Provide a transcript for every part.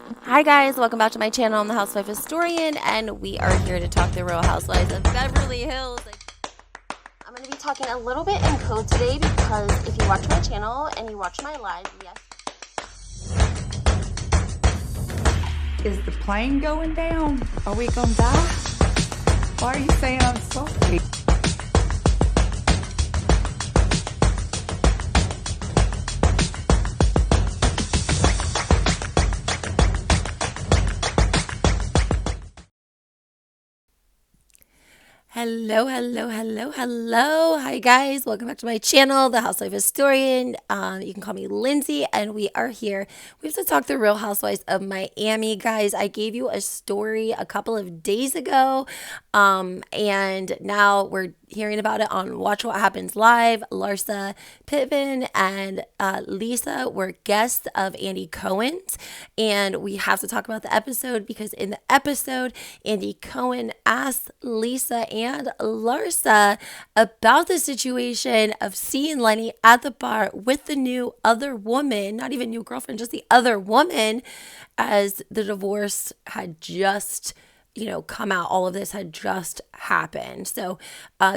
Hi guys, welcome back to my channel. I'm the Housewife Historian, and we are here to talk the Real Housewives of Beverly Hills. I'm going to be talking a little bit in code today because if you watch my channel and you watch my live, yes. Is the plane going down? Are we gonna die? Why are you saying I'm sorry? Hello. Hi guys, welcome back to my channel, the Housewife Historian. You can call me Lindsay, and we are here. We have to talk the Real Housewives of Miami, guys. I gave you a story a couple of days ago, and now we're hearing about it on Watch What Happens Live. Larsa, Pippen, and Lisa were guests of Andy Cohen's, and we have to talk about the episode because in the episode, Andy Cohen asked Lisa and Larsa about the situation of seeing Lenny at the bar with the new other woman, not even new girlfriend, just the other woman, as the divorce had just come out. All of this had just happened. So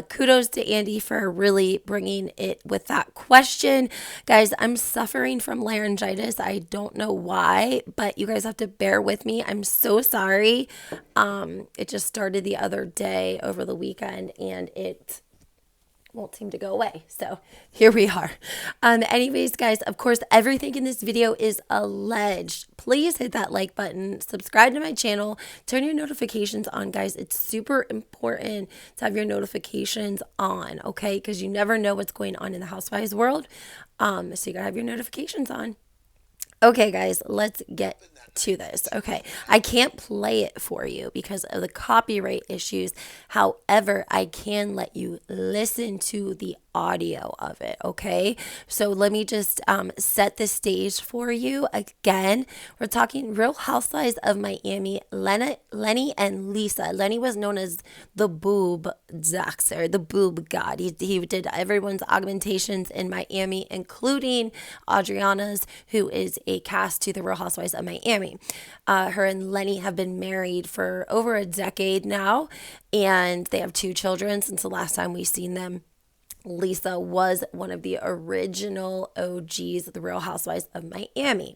kudos to Andy for really bringing it with that question. Guys, I'm suffering from laryngitis. I don't know why, but you guys have to bear with me. I'm so sorry. It just started the other day over the weekend, and it won't seem to go away. So here we are. Anyways, guys, of course, everything in this video is alleged. Please hit that like button, subscribe to my channel, turn your notifications on, guys. It's super important to have your notifications on, okay? Because you never know what's going on in the Housewives world. So you gotta have your notifications on. Okay, guys, let's get to this. Okay, I can't play it for you because of the copyright issues. However, I can let you listen to the audio of it. Okay, so let me just set the stage for you again. We're talking Real Housewives of Miami. Lenny and Lisa. Lenny was known as the boob Zaxer, the boob god. He did everyone's augmentations in Miami, including Adriana's, who is a cast to the Real Housewives of Miami. Her and Lenny have been married for over a decade now, and they have 2 children since the last time we've seen them. Lisa was one of the original OGs of the Real Housewives of Miami.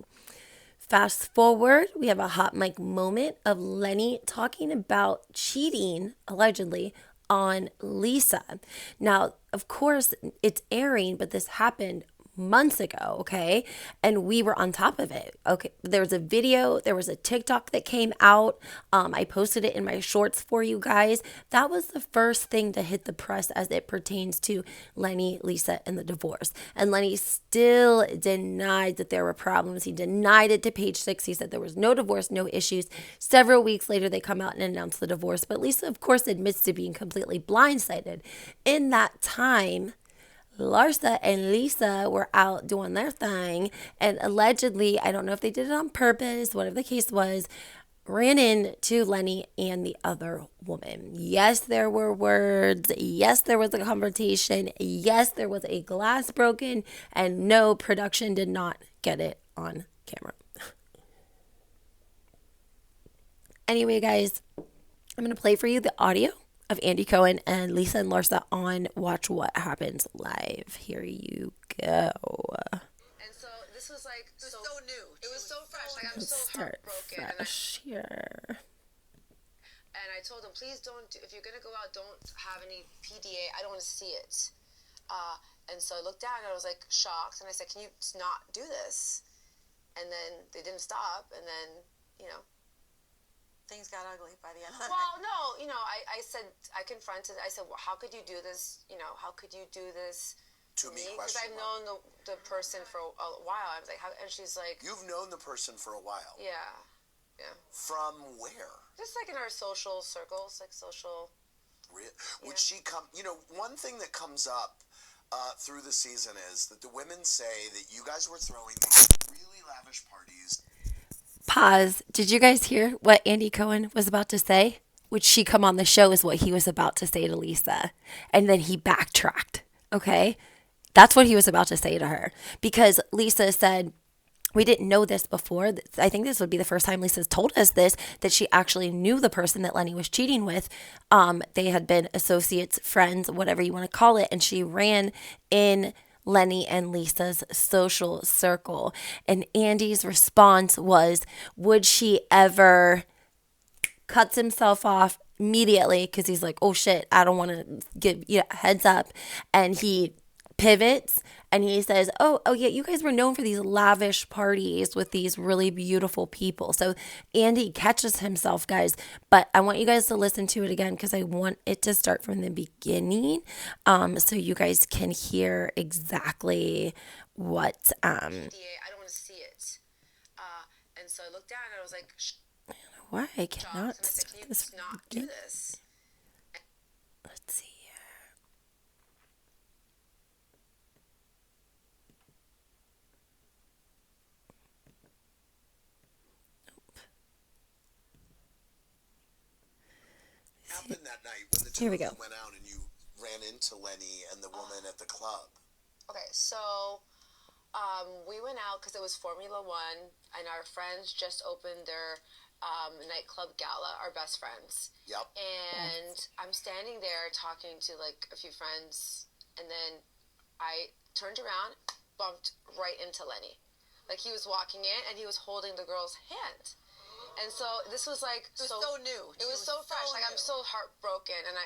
Fast forward, we have a hot mic moment of Lenny talking about cheating, allegedly, on Lisa. Now, of course, it's airing, but this happened months ago, okay? And we were on top of it. Okay, there was a video, there was a TikTok that came out. I posted it in my shorts for you guys. That was the first thing to hit the press as it pertains to Lenny, Lisa, and the divorce. And Lenny still denied that there were problems. He denied it to Page 6. He said there was no divorce, no issues. Several weeks later, they come out and announce the divorce. But Lisa, of course, admits to being completely blindsided. In that time, Larsa and Lisa were out doing their thing, and allegedly, I don't know if they did it on purpose, whatever the case was, ran into Lenny and the other woman. Yes, there were words. Yes, there was a confrontation. Yes, there was a glass broken, and no, production did not get it on camera. Anyway, guys, I'm going to play for you the audio of Andy Cohen and Lisa and Larsa on Watch What Happens Live. Here you go. And so this was like so new. It was so fresh. Like I'm so heartbroken. Fresh here. And I told him, please don't. If you're gonna go out, don't have any PDA. I don't want to see it. And so I looked down and I was like shocked. And I said, can you not do this? And then they didn't stop. And then things got ugly by the end of the well, no, I said, I confronted, I said, well, how could you do this? How could you do this to me? Because I've known the person for a while. I was like, how? And she's like, you've known the person for a while? Yeah. From where? Just like in our social circles, like social. Would she come, one thing that comes up through the season is that the women say that you guys were throwing these really lavish parties. Pause. Did you guys hear what Andy Cohen was about to say? Would she come on the show is what he was about to say to Lisa. And then he backtracked. Okay? That's what he was about to say to her. Because Lisa said, we didn't know this before. I think this would be the first time Lisa's told us this, that she actually knew the person that Lenny was cheating with. They had been associates, friends, whatever you want to call it. And she ran in Lenny and Lisa's social circle. And Andy's response was, would she ever, cuts himself off immediately because he's like, oh shit, I don't want to give heads up. And he pivots and he says, oh yeah, you guys were known for these lavish parties with these really beautiful people. So Andy catches himself, guys, but I want you guys to listen to it again because I want it to start from the beginning, so you guys can hear exactly what PDA, I don't want to see it. And so I looked down and I was like, why I cannot and I said, can you just not do this? Let's see here. Happened that night when the two Here we of you go. went out and you ran into Lenny and the woman at the club. Okay, so we went out because it was Formula One, and our friends just opened their nightclub gala, our best friends. Yep. And I'm standing there talking to like a few friends, and then I turned around, bumped right into Lenny. Like he was walking in, and he was holding the girl's hand. And so this was like It was so new. It was so fresh. Like I'm so heartbroken, and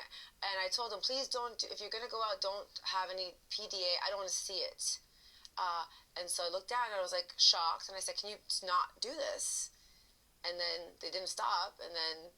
I told him, please don't. If you're gonna go out, don't have any PDA. I don't want to see it. And so I looked down and I was like shocked, and I said, can you not do this? And then they didn't stop, and then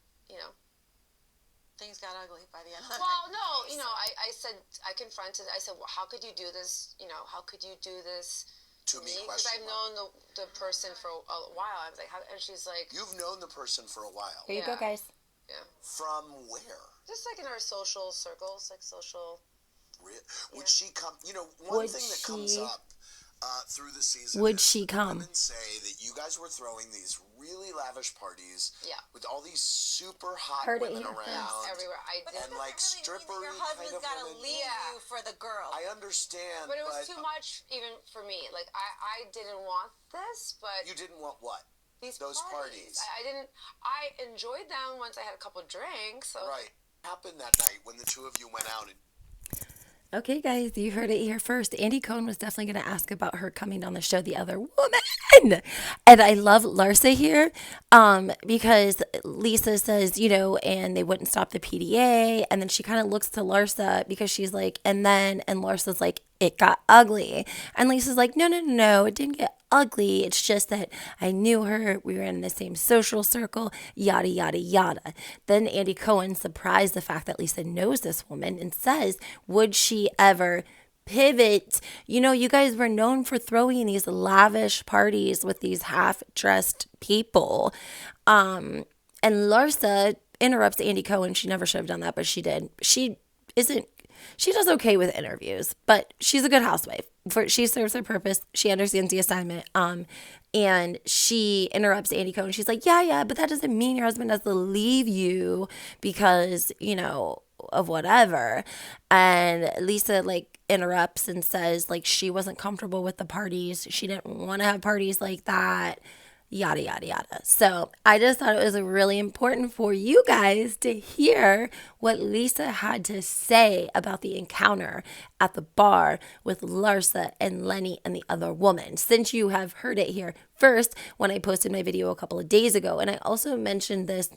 Things got ugly by the end of the well, night. no, I said, I confronted. I said, well, how could you do this? How could you do this To me, because question I've mark. known the person for a while. I was like, how? And she's like, You've known the person for a while. Here you go, Yeah. guys. yeah, From where? just like in our social circles, like social. Would she come? One Would thing that comes she- up through the season. Would is she that come? Women say that you guys were throwing these really lavish parties. Yeah. With all these super hot Heard it women here around. Everywhere. I But did. And that like doesn't really mean that strippery your husband's kind of gotta women. leave Yeah. you for the girl. I understand, But it was too much even for me. Like I didn't want this, but You didn't want what? these those parties. I didn't. I enjoyed them once I had a couple drinks. So Right. Happened that night when the two of you went out and Okay, guys, you heard it here first. Andy Cohen was definitely going to ask about her coming on the show, the other woman. And I love Larsa here because Lisa says, and they wouldn't stop the PDA. And then she kind of looks to Larsa because she's like, and Larsa's like, it got ugly. And Lisa's like, no, it didn't get ugly. It's just that I knew her. We were in the same social circle, yada, yada, yada. Then Andy Cohen surprised the fact that Lisa knows this woman and says, would she ever pivot? You guys were known for throwing these lavish parties with these half-dressed people. And Larsa interrupts Andy Cohen. She never should have done that, but she did. She does okay with interviews, but she's a good housewife. She serves her purpose. She understands the assignment. And she interrupts Andy Cohen. She's like, yeah, but that doesn't mean your husband has to leave you because, of whatever. And Lisa interrupts and says she wasn't comfortable with the parties. She didn't want to have parties like that. Yada, yada, yada. So I just thought it was really important for you guys to hear what Lisa had to say about the encounter at the bar with Larsa and Lenny and the other woman, since you have heard it here first when I posted my video a couple of days ago. And I also mentioned this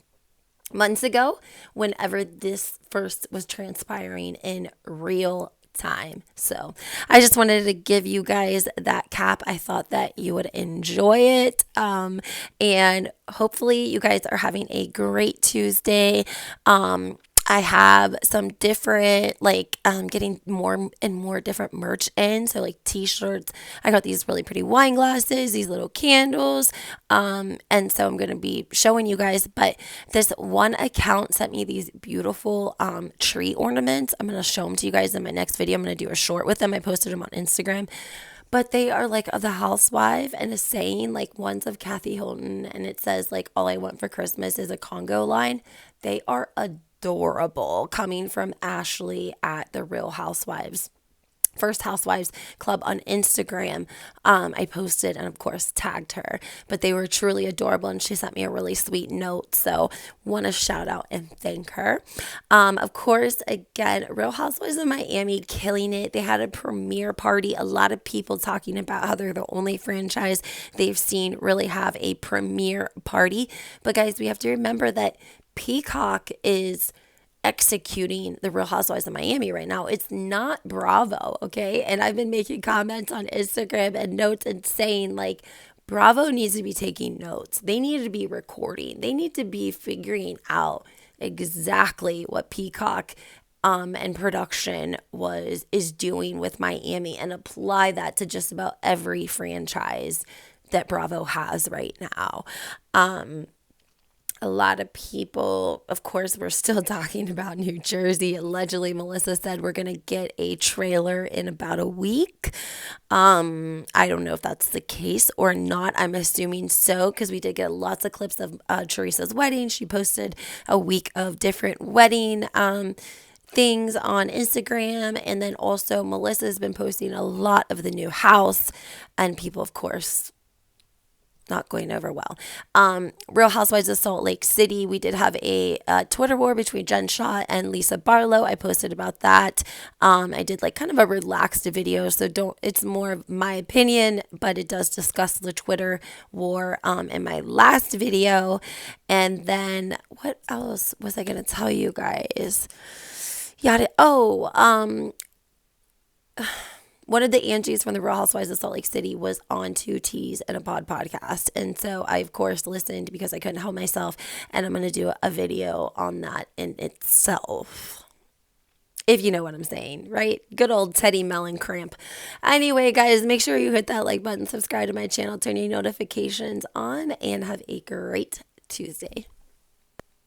months ago whenever this first was transpiring in real time. So I just wanted to give you guys that cap. I thought that you would enjoy it. And hopefully you guys are having a great Tuesday. I have some different, getting more and more different merch in. So, t-shirts. I got these really pretty wine glasses, these little candles. And so I'm going to be showing you guys. But this one account sent me these beautiful tree ornaments. I'm going to show them to you guys in my next video. I'm going to do a short with them. I posted them on Instagram. But they are of the Housewife and a saying, one's of Kathy Hilton. And it says, all I want for Christmas is a Congo line. They are adorable, coming from Ashley at the Real Housewives. First Housewives Club on Instagram. I posted and of course tagged her, but they were truly adorable and she sent me a really sweet note. So want to shout out and thank her. Of course, again, Real Housewives of Miami killing it. They had a premiere party. A lot of people talking about how they're the only franchise they've seen really have a premiere party. But guys, we have to remember that Peacock is executing the Real Housewives of Miami right now. It's not Bravo, okay? And I've been making comments on Instagram and notes and saying like, Bravo needs to be taking notes. They need to be recording. They need to be figuring out exactly what Peacock and production is doing with Miami and apply that to just about every franchise that Bravo has right now. A lot of people, of course, we're still talking about New Jersey. Allegedly, Melissa said we're going to get a trailer in about a week. I don't know if that's the case or not. I'm assuming so because we did get lots of clips of Teresa's wedding. She posted a week of different wedding things on Instagram. And then also Melissa's been posting a lot of the new house. And people, of course, not going over well. Real Housewives of Salt Lake City. We did have a Twitter war between Jen Shaw and Lisa Barlow. I posted about that. I did like kind of a relaxed video, so it's more of my opinion, but it does discuss the Twitter war in my last video. And then what else was I going to tell you guys? One of the Angies from the Real Housewives of Salt Lake City was on 2Ts and a podcast. And so I, of course, listened because I couldn't help myself. And I'm going to do a video on that in itself. If you know what I'm saying, right? Good old Teddy Mellencamp. Anyway, guys, make sure you hit that like button, subscribe to my channel, turn your notifications on, and have a great Tuesday.